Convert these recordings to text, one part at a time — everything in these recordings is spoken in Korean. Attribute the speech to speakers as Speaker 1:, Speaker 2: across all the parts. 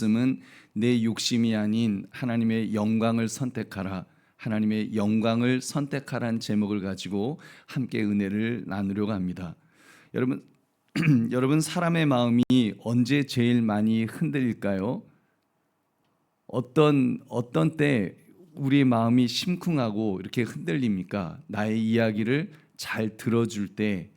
Speaker 1: 말씀은 내 욕심이 아닌 하나님의 영광을 선택하라, 하나님의 영광을 선택하라는 제목을 가지고 함께 은혜를 나누려고 합니다. 여러분, 여러분 사람의 마음이 언제 제일 많이 흔들릴까요? 어떤 때 우리 마음이 심쿵하고 이렇게 흔들립니까? 나의 이야기를 잘 들어줄 때,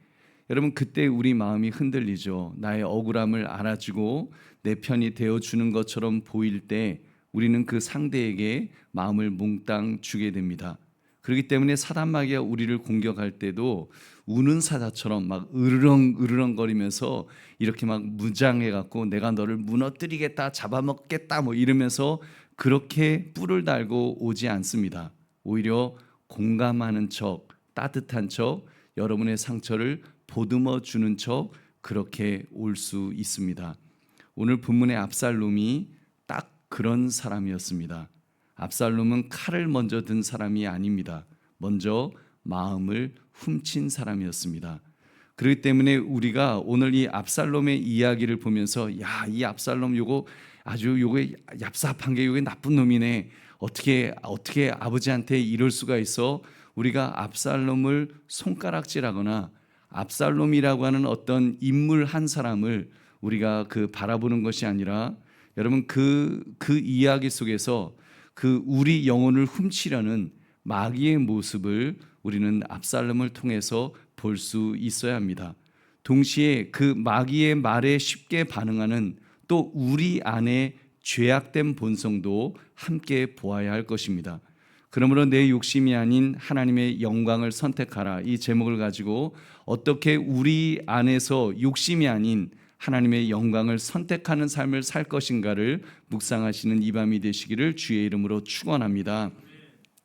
Speaker 1: 여러분 그때 우리 마음이 흔들리죠. 나의 억울함을 알아주고 내 편이 되어주는 것처럼 보일 때 우리는 그 상대에게 마음을 몽땅 주게 됩니다. 그렇기 때문에 사단 마귀가 우리를 공격할 때도 우는 사자처럼 막 으르렁 거리면서 이렇게 막 무장해 갖고 내가 너를 무너뜨리겠다, 잡아먹겠다 뭐 이러면서 그렇게 뿔을 달고 오지 않습니다. 오히려 공감하는 척, 따뜻한 척, 여러분의 상처를 보듬어 주는 척 그렇게 올 수 있습니다. 오늘 본문의 압살롬이 딱 그런 사람이었습니다. 압살롬은 칼을 먼저 든 사람이 아닙니다. 먼저 마음을 훔친 사람이었습니다. 그렇기 때문에 우리가 오늘 이 압살롬의 이야기를 보면서 이 압살롬 요거 얍삽한 게 요게 나쁜 놈이네. 어떻게 아버지한테 이럴 수가 있어? 우리가 압살롬을 손가락질하거나 압살롬이라고 하는 어떤 인물 한 사람을 우리가 바라보는 것이 아니라, 여러분 그 이야기 속에서 우리 영혼을 훔치려는 마귀의 모습을 우리는 압살롬을 통해서 볼 수 있어야 합니다. 동시에 그 마귀의 말에 쉽게 반응하는 또 우리 안에 죄악된 본성도 함께 보아야 할 것입니다. 그러므로 내 욕심이 아닌 하나님의 영광을 선택하라, 이 제목을 가지고 어떻게 우리 안에서 욕심이 아닌 하나님의 영광을 선택하는 삶을 살 것인가를 묵상하시는 이 밤이 되시기를 주의 이름으로 축원합니다.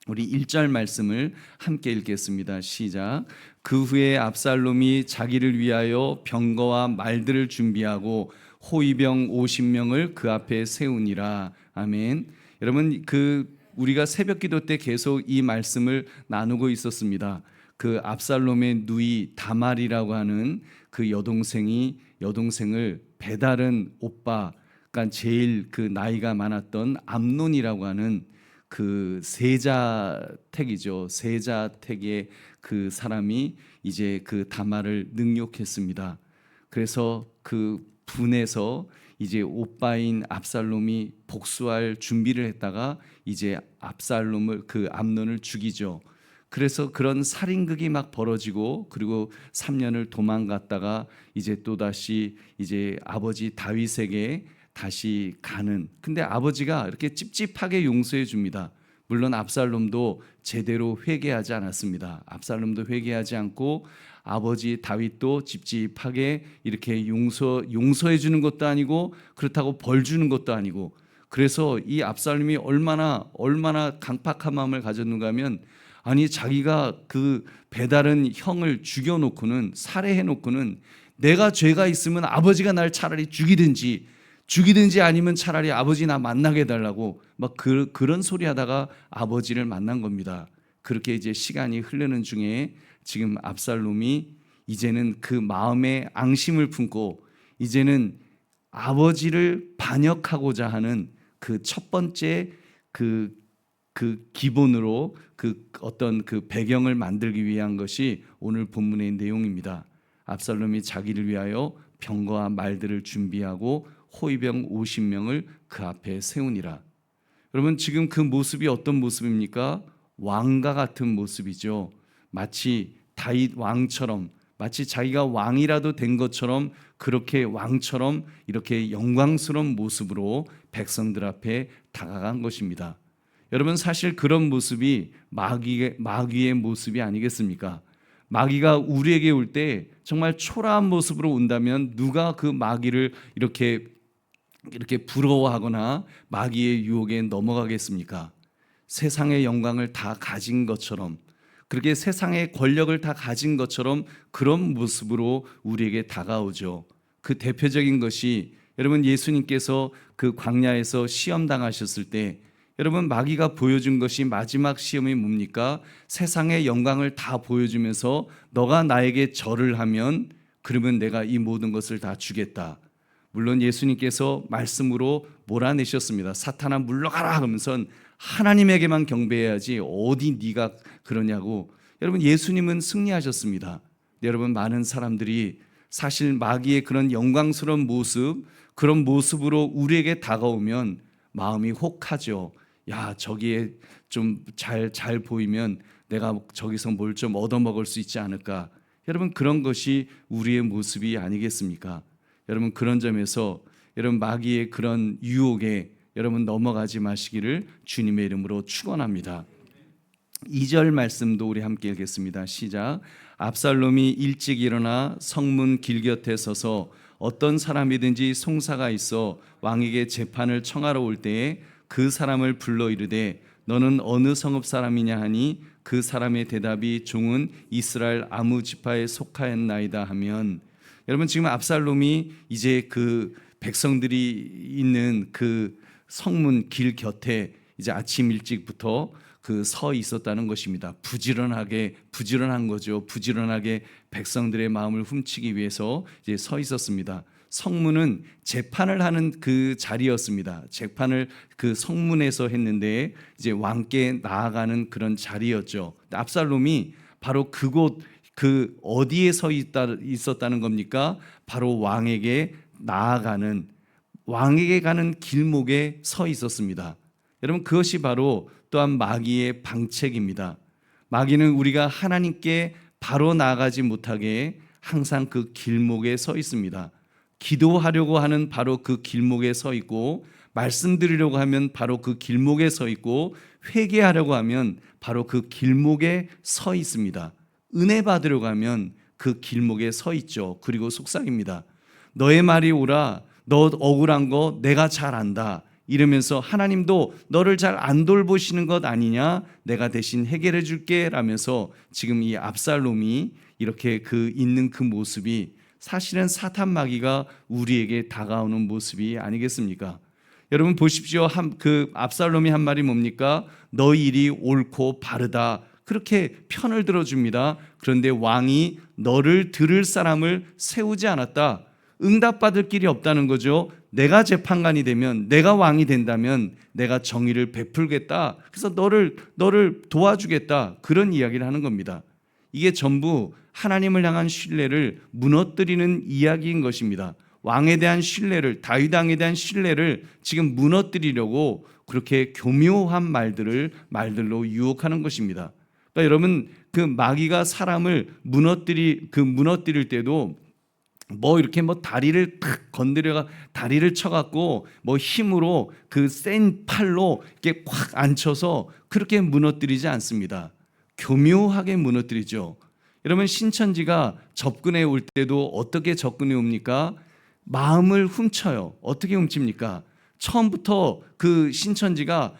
Speaker 1: 우리 1절 말씀을 함께 읽겠습니다. 시작. 그 후에 압살롬이 자기를 위하여 병거와 말들을 준비하고 호위병 50명을 그 앞에 세우니라. 아멘. 여러분 우리가 새벽기도 때 계속 이 말씀을 나누고 있었습니다. 그 압살롬의 누이 다말이라고 하는 그 여동생을 배다른 오빠, 그러니까 제일 나이가 많았던 암논이라고 하는 세자택이죠. 세자택의 사람이 이제 다말을 능욕했습니다. 그래서 분해서 이제 오빠인 압살롬이 복수할 준비를 했다가 이제 암논을 죽이죠. 그래서 그런 살인극이 막 벌어지고, 그리고 3년을 도망갔다가 이제 또다시 이제 아버지 다윗에게 다시 가는, 근데 아버지가 이렇게 찝찝하게 용서해 줍니다. 물론 압살롬도 제대로 회개하지 않았습니다. 압살롬도 회개하지 않고 아버지 다윗도 찝찝하게 이렇게 용서해 주는 것도 아니고 그렇다고 벌 주는 것도 아니고, 그래서 이 압살롬이 얼마나 강팍한 마음을 가졌는가 하면, 아니 자기가 배다른 형을 죽여놓고는, 살해해놓고는 내가 죄가 있으면 아버지가 날 차라리 죽이든지 아니면 차라리 아버지 나 만나게 해달라고 막 그런 소리 하다가 아버지를 만난 겁니다. 그렇게 이제 시간이 흐르는 중에 지금 압살롬이 이제는 그 마음에 앙심을 품고 이제는 아버지를 반역하고자 하는 첫 번째 기본으로 어떤 배경을 만들기 위한 것이 오늘 본문의 내용입니다. 압살롬이 자기를 위하여 병거와 말들을 준비하고 호위병 50명을 그 앞에 세우니라. 여러분 지금 그 모습이 어떤 모습입니까? 왕과 같은 모습이죠. 마치 다윗 왕처럼, 마치 자기가 왕이라도 된 것처럼, 그렇게 왕처럼 이렇게 영광스러운 모습으로 백성들 앞에 다가간 것입니다. 여러분 사실 그런 모습이 마귀의 모습이 아니겠습니까? 마귀가 우리에게 올 때 정말 초라한 모습으로 온다면 누가 그 마귀를 이렇게 부러워하거나 마귀의 유혹에 넘어가겠습니까? 세상의 영광을 다 가진 것처럼, 그렇게 세상의 권력을 다 가진 것처럼 그런 모습으로 우리에게 다가오죠. 그 대표적인 것이, 여러분 예수님께서 광야에서 시험 당하셨을 때 여러분 마귀가 보여준 것이 마지막 시험이 뭡니까? 세상의 영광을 다 보여주면서 너가 나에게 절을 하면 그러면 내가 이 모든 것을 다 주겠다. 물론 예수님께서 말씀으로 몰아내셨습니다. 사탄아 물러가라 하면서 하나님에게만 경배해야지 어디 네가 그러냐고. 여러분, 예수님은 승리하셨습니다. 여러분, 많은 사람들이 사실 마귀의 그런 영광스러운 모습, 그런 모습으로 우리에게 다가오면 마음이 혹하죠. 야, 저기에 좀 잘 보이면 내가 저기서 뭘 좀 얻어먹을 수 있지 않을까. 여러분, 그런 것이 우리의 모습이 아니겠습니까? 여러분, 그런 점에서 여러분 마귀의 그런 유혹에 여러분 넘어가지 마시기를 주님의 이름으로 축원합니다. 2절 말씀도 우리 함께 읽겠습니다. 시작. 압살롬이 일찍 일어나 성문 길 곁에 서서 어떤 사람이든지 송사가 있어 왕에게 재판을 청하러 올 때에 그 사람을 불러 이르되 너는 어느 성읍 사람이냐 하니 그 사람의 대답이 종은 이스라엘 아무 지파에 속하였나이다 하면, 여러분, 지금 압살롬이 이제 그 백성들이 있는 그 성문 길 곁에 이제 아침 일찍부터 그 서 있었다는 것입니다. 부지런한 거죠. 부지런하게 백성들의 마음을 훔치기 위해서 이제 서 있었습니다. 성문은 재판을 하는 그 자리였습니다. 재판을 그 성문에서 했는데 이제 왕께 나아가는 그런 자리였죠. 압살롬이 바로 그곳 그 어디에 있었다는 겁니까? 바로 왕에게 나아가는, 왕에게 가는 길목에 서 있었습니다. 여러분, 그것이 바로 또한 마귀의 방책입니다. 마귀는 우리가 하나님께 바로 나아가지 못하게 항상 그 길목에 서 있습니다. 기도하려고 하는 바로 그 길목에 서 있고, 말씀드리려고 하면 바로 그 길목에 서 있고, 회개하려고 하면 바로 그 길목에 서 있습니다. 은혜 받으려고 하면 그 길목에 서 있죠. 그리고 속삭입니다. 너의 말이 옳아. 너 억울한 거 내가 잘 안다. 이러면서 하나님도 너를 잘 안 돌보시는 것 아니냐? 내가 대신 해결해 줄게 라면서 지금 이 압살롬이 이렇게 그 있는 그 모습이 사실은 사탄 마귀가 우리에게 다가오는 모습이 아니겠습니까? 여러분 보십시오. 그 압살롬이 한 말이 뭡니까? 너 일이 옳고 바르다. 그렇게 편을 들어줍니다. 그런데 왕이 너를 들을 사람을 세우지 않았다. 응답받을 길이 없다는 거죠. 내가 재판관이 되면, 내가 왕이 된다면 내가 정의를 베풀겠다. 그래서 너를 도와주겠다. 그런 이야기를 하는 겁니다. 이게 전부 하나님을 향한 신뢰를 무너뜨리는 이야기인 것입니다. 왕에 대한 신뢰를, 다윗 왕에 대한 신뢰를 지금 무너뜨리려고 그렇게 교묘한 말들로 유혹하는 것입니다. 그러니까 여러분, 그 마귀가 사람을 무너뜨릴 때도 이렇게 다리를 탁 건드려가 다리를 쳐갖고 힘으로 그 센 팔로 이렇게 꽉 앉혀서 그렇게 무너뜨리지 않습니다. 교묘하게 무너뜨리죠. 여러분, 신천지가 접근해 올 때도 어떻게 접근해 옵니까? 마음을 훔쳐요. 어떻게 훔칩니까? 처음부터 그 신천지가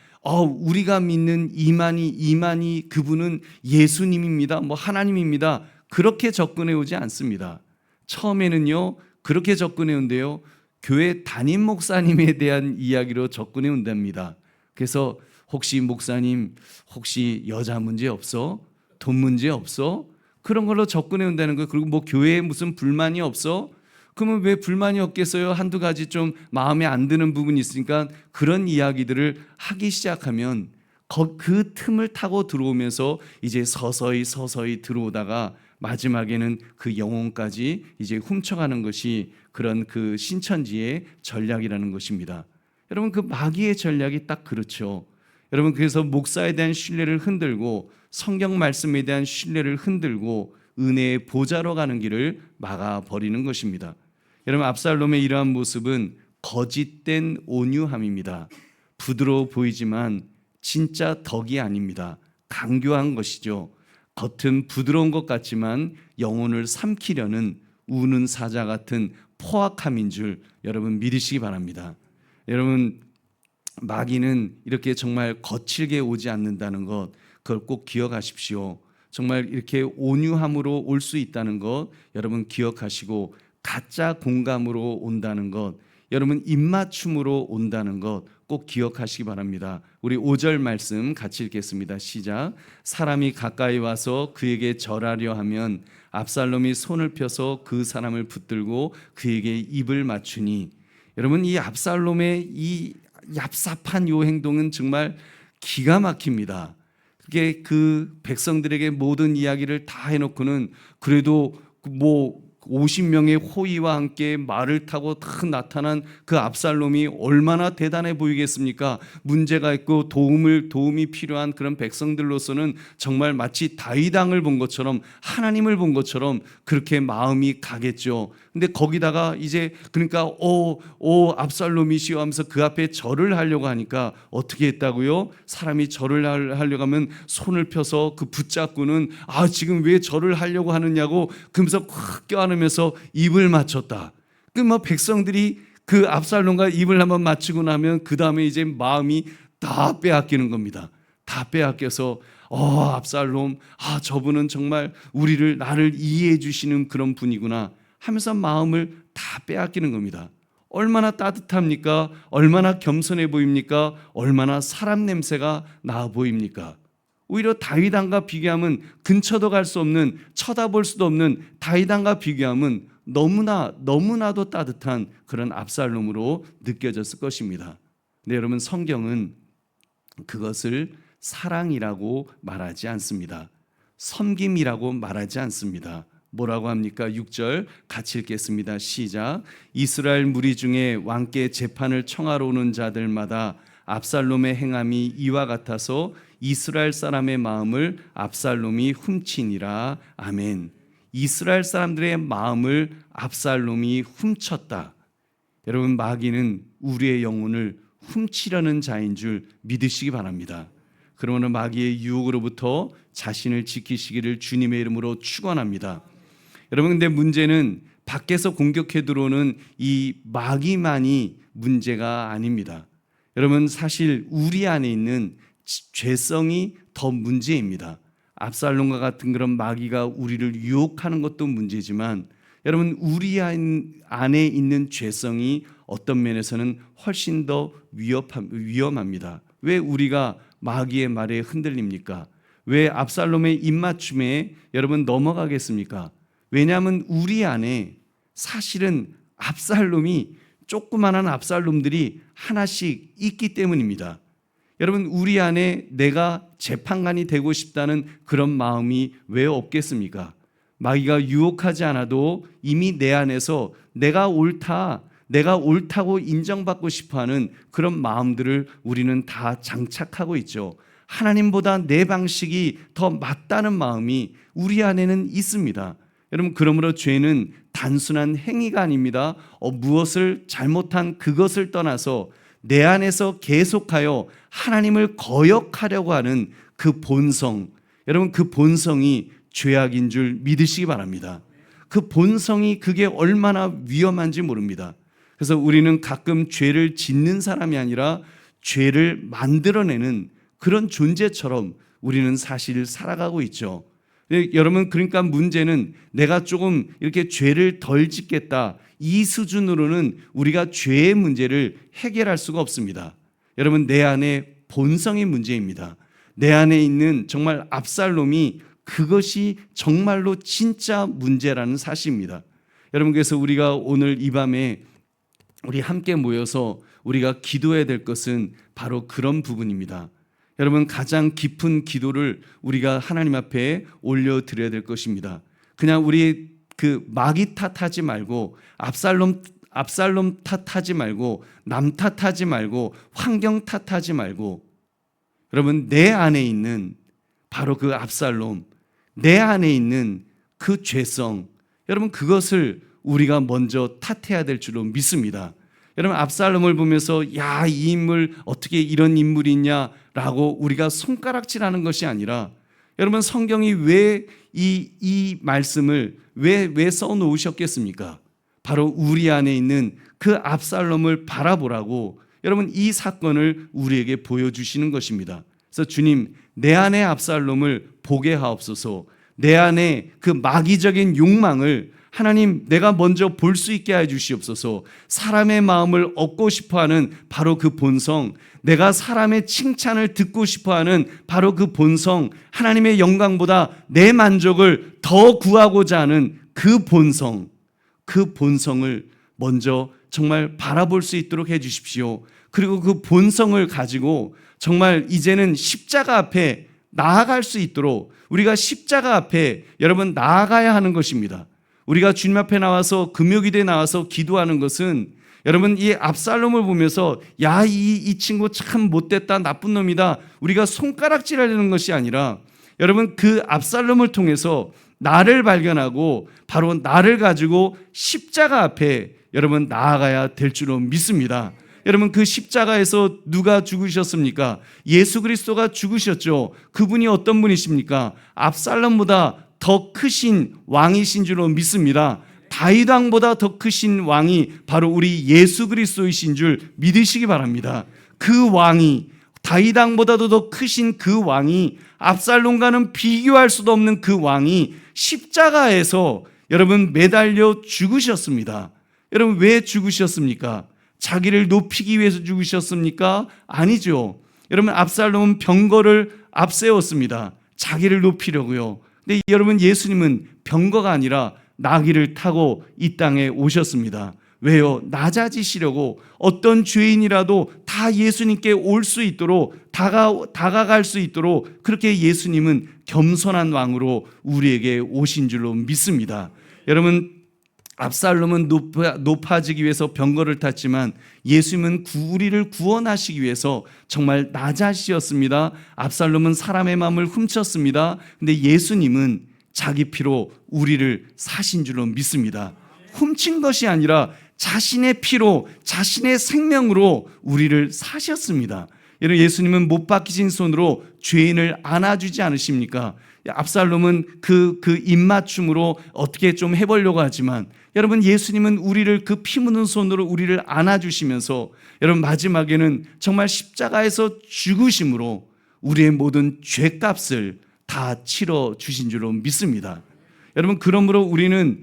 Speaker 1: 우리가 믿는 이만희 그분은 예수님입니다. 하나님입니다. 그렇게 접근해 오지 않습니다. 처음에는요 그렇게 접근해 온대요. 교회 담임 목사님에 대한 이야기로 접근해 온답니다. 그래서 혹시 목사님 혹시 여자 문제 없어? 돈 문제 없어? 그런 걸로 접근해 온다는 거예요. 그리고 교회에 무슨 불만이 없어? 그러면 왜 불만이 없겠어요? 한두 가지 좀 마음에 안 드는 부분이 있으니까 그런 이야기들을 하기 시작하면 그 틈을 타고 들어오면서 이제 서서히 들어오다가 마지막에는 그 영혼까지 이제 훔쳐가는 것이 그런 그 신천지의 전략이라는 것입니다. 여러분, 그 마귀의 전략이 딱 그렇죠. 여러분, 그래서 목사에 대한 신뢰를 흔들고 성경 말씀에 대한 신뢰를 흔들고 은혜의 보좌로 가는 길을 막아버리는 것입니다. 여러분, 압살롬의 이러한 모습은 거짓된 온유함입니다. 부드러워 보이지만 진짜 덕이 아닙니다. 강교한 것이죠. 겉은 부드러운 것 같지만 영혼을 삼키려는 우는 사자 같은 포악함인 줄 여러분 믿으시기 바랍니다. 여러분, 마귀는 이렇게 정말 거칠게 오지 않는다는 것, 그걸 꼭 기억하십시오. 정말 이렇게 온유함으로 올 수 있다는 것 여러분 기억하시고, 가짜 공감으로 온다는 것, 여러분 입맞춤으로 온다는 것 꼭 기억하시기 바랍니다. 우리 5절 말씀 같이 읽겠습니다. 시작. 사람이 가까이 와서 그에게 절하려 하면 압살롬이 손을 펴서 그 사람을 붙들고 그에게 입을 맞추니, 여러분, 이 압살롬의 이 얍삽한 요 행동은 정말 기가 막힙니다. 그게 그 백성들에게 모든 이야기를 다 해놓고는 그래도 뭐 50명의 호위와 함께 말을 타고 딱 나타난 그 압살롬이 얼마나 대단해 보이겠습니까? 문제가 있고 도움이 필요한 그런 백성들로서는 정말 마치 다윗 왕을 본 것처럼, 하나님을 본 것처럼 그렇게 마음이 가겠죠. 근데 거기다가 이제 그러니까 압살롬이시여 하면서 그 앞에 절을 하려고 하니까 어떻게 했다고요? 사람이 절을 하려고 하면 손을 펴서 그 붙잡고는 지금 왜 절을 하려고 하느냐고 그러면서 확 껴안으면서 입을 맞췄다. 그 뭐 백성들이 그 압살롬과 입을 한번 맞추고 나면 그 다음에 이제 마음이 다 빼앗기는 겁니다. 다 빼앗겨서 압살롬, 저분은 정말 나를 이해해 주시는 그런 분이구나 하면서 마음을 다 빼앗기는 겁니다. 얼마나 따뜻합니까? 얼마나 겸손해 보입니까? 얼마나 사람 냄새가 나 보입니까? 오히려 다윗 왕과 비교하면 근처도 갈 수 없는, 쳐다볼 수도 없는 다윗 왕과 비교하면 너무나도 따뜻한 그런 압살롬으로 느껴졌을 것입니다. 근데 여러분, 성경은 그것을 사랑이라고 말하지 않습니다. 섬김이라고 말하지 않습니다. 뭐라고 합니까? 6절 같이 읽겠습니다. 시작. 이스라엘 무리 중에 왕께 재판을 청하러 오는 자들마다 압살롬의 행함이 이와 같아서 이스라엘 사람의 마음을 압살롬이 훔치니라. 아멘. 이스라엘 사람들의 마음을 압살롬이 훔쳤다. 여러분, 마귀는 우리의 영혼을 훔치려는 자인 줄 믿으시기 바랍니다. 그러므로 마귀의 유혹으로부터 자신을 지키시기를 주님의 이름으로 축원합니다. 여러분, 근데 문제는 밖에서 공격해 들어오는 이 마귀만이 문제가 아닙니다. 여러분, 사실 우리 안에 있는 죄성이 더 문제입니다. 압살롬과 같은 그런 마귀가 우리를 유혹하는 것도 문제지만, 여러분, 우리 안에 있는 죄성이 어떤 면에서는 훨씬 더 위험합니다. 왜 우리가 마귀의 말에 흔들립니까? 왜 압살롬의 입맞춤에 여러분 넘어가겠습니까? 왜냐하면 우리 안에 사실은 압살롬이, 조그만한 압살롬들이 하나씩 있기 때문입니다. 여러분, 우리 안에 내가 재판관이 되고 싶다는 그런 마음이 왜 없겠습니까? 마귀가 유혹하지 않아도 이미 내 안에서 내가 옳다고 인정받고 싶어하는 그런 마음들을 우리는 다 장착하고 있죠. 하나님보다 내 방식이 더 맞다는 마음이 우리 안에는 있습니다. 여러분, 그러므로 죄는 단순한 행위가 아닙니다. 무엇을 잘못한 그것을 떠나서 내 안에서 계속하여 하나님을 거역하려고 하는 그 본성, 여러분, 그 본성이 죄악인 줄 믿으시기 바랍니다. 그 본성이 그게 얼마나 위험한지 모릅니다. 그래서 우리는 가끔 죄를 짓는 사람이 아니라 죄를 만들어내는 그런 존재처럼 우리는 사실 살아가고 있죠. 여러분, 그러니까 문제는 내가 조금 이렇게 죄를 덜 짓겠다, 이 수준으로는 우리가 죄의 문제를 해결할 수가 없습니다. 여러분, 내 안에 본성의 문제입니다. 내 안에 있는 정말 압살롬이, 그것이 정말로 진짜 문제라는 사실입니다. 여러분, 그래서 우리가 오늘 이 밤에 우리 함께 모여서 우리가 기도해야 될 것은 바로 그런 부분입니다. 여러분, 가장 깊은 기도를 우리가 하나님 앞에 올려드려야 될 것입니다. 그냥 우리 그 마귀 탓하지 말고, 압살롬 탓하지 말고, 남 탓하지 말고, 환경 탓하지 말고, 여러분, 내 안에 있는 바로 그 압살롬, 내 안에 있는 그 죄성, 여러분, 그것을 우리가 먼저 탓해야 될 줄로 믿습니다. 여러분, 압살롬을 보면서 이 인물 어떻게 이런 인물이 있냐라고 우리가 손가락질하는 것이 아니라, 여러분, 성경이 왜 이 말씀을 왜 써놓으셨겠습니까? 바로 우리 안에 있는 그 압살롬을 바라보라고 여러분, 이 사건을 우리에게 보여주시는 것입니다. 그래서 주님, 내 안에 압살롬을 보게 하옵소서. 내 안에 그 마귀적인 욕망을 하나님, 내가 먼저 볼 수 있게 해 주시옵소서. 사람의 마음을 얻고 싶어하는 바로 그 본성, 내가 사람의 칭찬을 듣고 싶어하는 바로 그 본성, 하나님의 영광보다 내 만족을 더 구하고자 하는 그 본성, 그 본성을 먼저 정말 바라볼 수 있도록 해 주십시오. 그리고 그 본성을 가지고 정말 이제는 십자가 앞에 나아갈 수 있도록 우리가 십자가 앞에 여러분 나아가야 하는 것입니다. 우리가 주님 앞에 나와서 금요기도에 나와서 기도하는 것은 여러분 이 압살롬을 보면서 야, 이 친구 참 못됐다, 나쁜 놈이다, 우리가 손가락질하려는 것이 아니라 여러분 그 압살롬을 통해서 나를 발견하고 바로 나를 가지고 십자가 앞에 여러분 나아가야 될 줄로 믿습니다. 여러분 그 십자가에서 누가 죽으셨습니까? 예수 그리스도가 죽으셨죠. 그분이 어떤 분이십니까? 압살롬보다 더 크신 왕이신 줄로 믿습니다. 다윗 왕보다 더 크신 왕이 바로 우리 예수 그리스도이신 줄 믿으시기 바랍니다. 그 왕이 다윗 왕보다도 더 크신 그 왕이 압살롬과는 비교할 수도 없는 그 왕이 십자가에서 여러분 매달려 죽으셨습니다. 여러분 왜 죽으셨습니까? 자기를 높이기 위해서 죽으셨습니까? 아니죠. 여러분 압살롬은 병거를 앞세웠습니다. 자기를 높이려고요. 근데 여러분 예수님은 병거가 아니라 나귀를 타고 이 땅에 오셨습니다. 왜요? 낮아지시려고 어떤 죄인이라도 다 예수님께 올 수 있도록 다가갈 수 있도록 그렇게 예수님은 겸손한 왕으로 우리에게 오신 줄로 믿습니다. 여러분 압살롬은 높아지기 위해서 병거를 탔지만 예수님은 우리를 구원하시기 위해서 정말 낮아지셨습니다. 압살롬은 사람의 마음을 훔쳤습니다. 근데 예수님은 자기 피로 우리를 사신 줄로 믿습니다. 훔친 것이 아니라 자신의 피로 자신의 생명으로 우리를 사셨습니다. 여러분 예수님은 못 박히신 손으로 죄인을 안아주지 않으십니까? 압살롬은 그 입맞춤으로 어떻게 좀 해보려고 하지만 여러분 예수님은 우리를 그 피 묻은 손으로 우리를 안아주시면서 여러분 마지막에는 정말 십자가에서 죽으심으로 우리의 모든 죄값을 다 치러 주신 줄로 믿습니다. 여러분 그러므로 우리는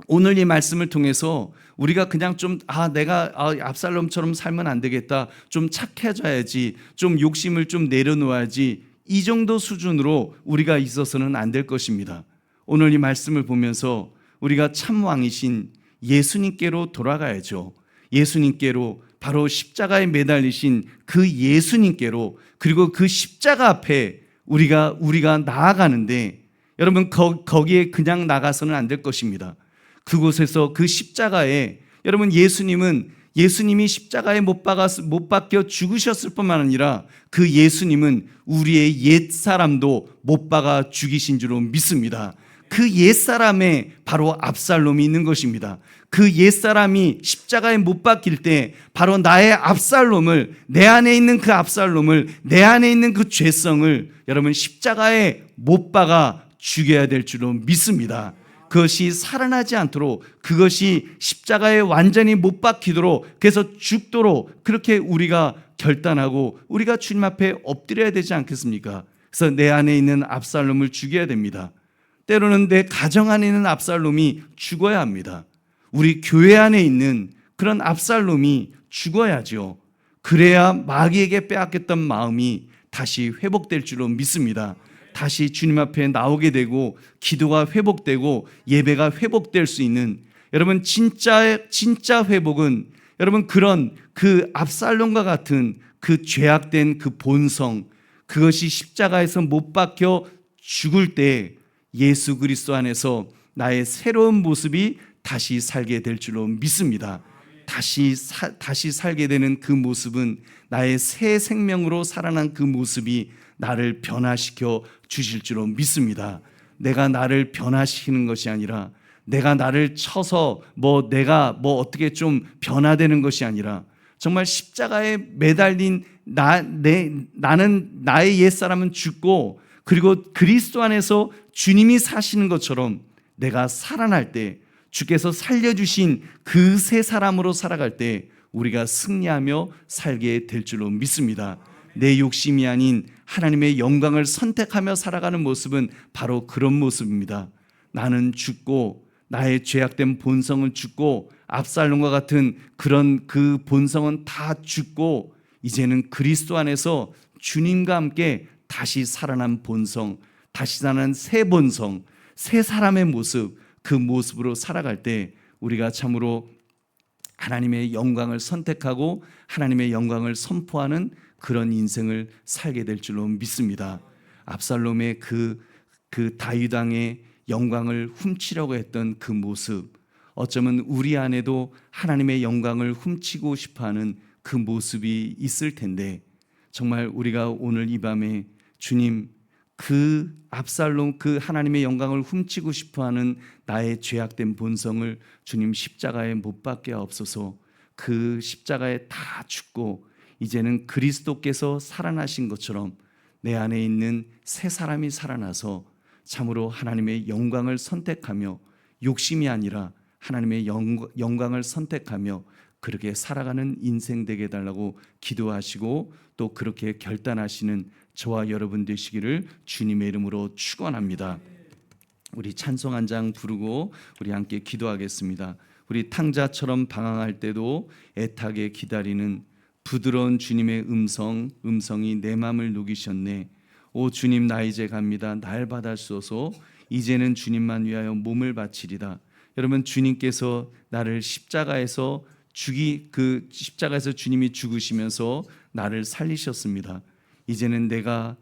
Speaker 1: 오늘 이 말씀을 통해서 우리가 그냥 좀 내가 압살롬처럼 살면 안 되겠다, 좀 착해져야지, 좀 욕심을 좀 내려놓아야지, 이 정도 수준으로 우리가 있어서는 안 될 것입니다. 오늘 이 말씀을 보면서 우리가 참 왕이신 예수님께로 돌아가야죠. 예수님께로, 바로 십자가에 매달리신 그 예수님께로, 그리고 그 십자가 앞에 우리가 나아가는데 여러분 거기에 그냥 나가서는 안 될 것입니다. 그곳에서 그 십자가에 여러분 예수님이 십자가에 못 박혀 죽으셨을 뿐만 아니라 그 예수님은 우리의 옛사람도 못 박아 죽이신 줄로 믿습니다. 그 옛사람에 바로 압살롬이 있는 것입니다. 그 옛사람이 십자가에 못 박힐 때 바로 나의 압살롬을, 내 안에 있는 그 압살롬을, 내 안에 있는 그 죄성을 여러분 십자가에 못 박아 죽여야 될 줄로 믿습니다. 그것이 살아나지 않도록, 그것이 십자가에 완전히 못 박히도록, 그래서 죽도록 그렇게 우리가 결단하고 우리가 주님 앞에 엎드려야 되지 않겠습니까? 그래서 내 안에 있는 압살롬을 죽여야 됩니다. 때로는 내 가정 안에 있는 압살롬이 죽어야 합니다. 우리 교회 안에 있는 그런 압살롬이 죽어야죠. 그래야 마귀에게 빼앗겼던 마음이 다시 회복될 줄로 믿습니다. 다시 주님 앞에 나오게 되고 기도가 회복되고 예배가 회복될 수 있는, 여러분 진짜 회복은 여러분 그런 그 압살롬과 같은 그 죄악된 그 본성, 그것이 십자가에서 못 박혀 죽을 때 예수 그리스도 안에서 나의 새로운 모습이 다시 살게 될 줄로 믿습니다. 다시 살게 되는 그 모습은 나의 새 생명으로 살아난 그 모습이 나를 변화시켜 주실 줄로 믿습니다. 내가 나를 변화시키는 것이 아니라, 내가 나를 쳐서 내가 어떻게 좀 변화되는 것이 아니라, 정말 십자가에 매달린 나는 나의 옛사람은 죽고 그리고 그리스도 안에서 주님이 사시는 것처럼 내가 살아날 때, 주께서 살려주신 그 새 사람으로 살아갈 때 우리가 승리하며 살게 될 줄로 믿습니다. 내 욕심이 아닌 하나님의 영광을 선택하며 살아가는 모습은 바로 그런 모습입니다. 나는 죽고 나의 죄악된 본성은 죽고 압살롬과 같은 그런 그 본성은 다 죽고 이제는 그리스도 안에서 주님과 함께 다시 살아난 본성, 다시 사는 새 본성, 새 사람의 모습, 그 모습으로 살아갈 때 우리가 참으로 하나님의 영광을 선택하고 하나님의 영광을 선포하는 그런 인생을 살게 될 줄로 믿습니다. 압살롬의 그 다윗 왕의 영광을 훔치려고 했던 그 모습, 어쩌면 우리 안에도 하나님의 영광을 훔치고 싶어하는 그 모습이 있을 텐데, 정말 우리가 오늘 이 밤에 주님, 그 압살롬, 그 하나님의 영광을 훔치고 싶어하는 나의 죄악된 본성을 주님 십자가에 못 박게 하옵소서. 그 십자가에 다 죽고 이제는 그리스도께서 살아나신 것처럼 내 안에 있는 새 사람이 살아나서 참으로 하나님의 영광을 선택하며, 욕심이 아니라 하나님의 영광을 선택하며 그렇게 살아가는 인생 되게 해달라고 기도하시고, 또 그렇게 결단하시는 저와 여러분 되시기를 주님의 이름으로 축원합니다. 우리 찬송 한 장 부르고 우리 함께 기도하겠습니다. 우리 탕자처럼 방황할 때도 애타게 기다리는 부드러운 주님의 음성이 내 마음을 녹이셨네. 오 주님, 나 이제 갑니다. 날 받아주소서. 이제는 주님만 위하여 몸을 바치리다. 여러분, 주님께서 나를 십자가에서 십자가에서 주님이 죽으시면서 나를 살리셨습니다. 이제는 내가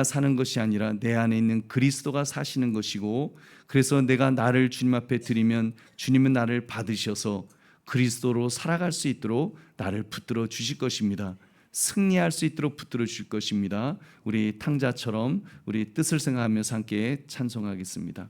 Speaker 1: 사는 것이 아니라 내 안에 있는 그리스도가 사시는 것이고, 그래서 내가 나를 주님 앞에 드리면 주님은 나를 받으셔서 그리스도로 살아갈 수 있도록 나를 붙들어 주실 것입니다. 승리할 수 있도록 붙들어 주실 것입니다. 우리 탕자처럼 우리 뜻을 생각하면서 함께 찬송하겠습니다.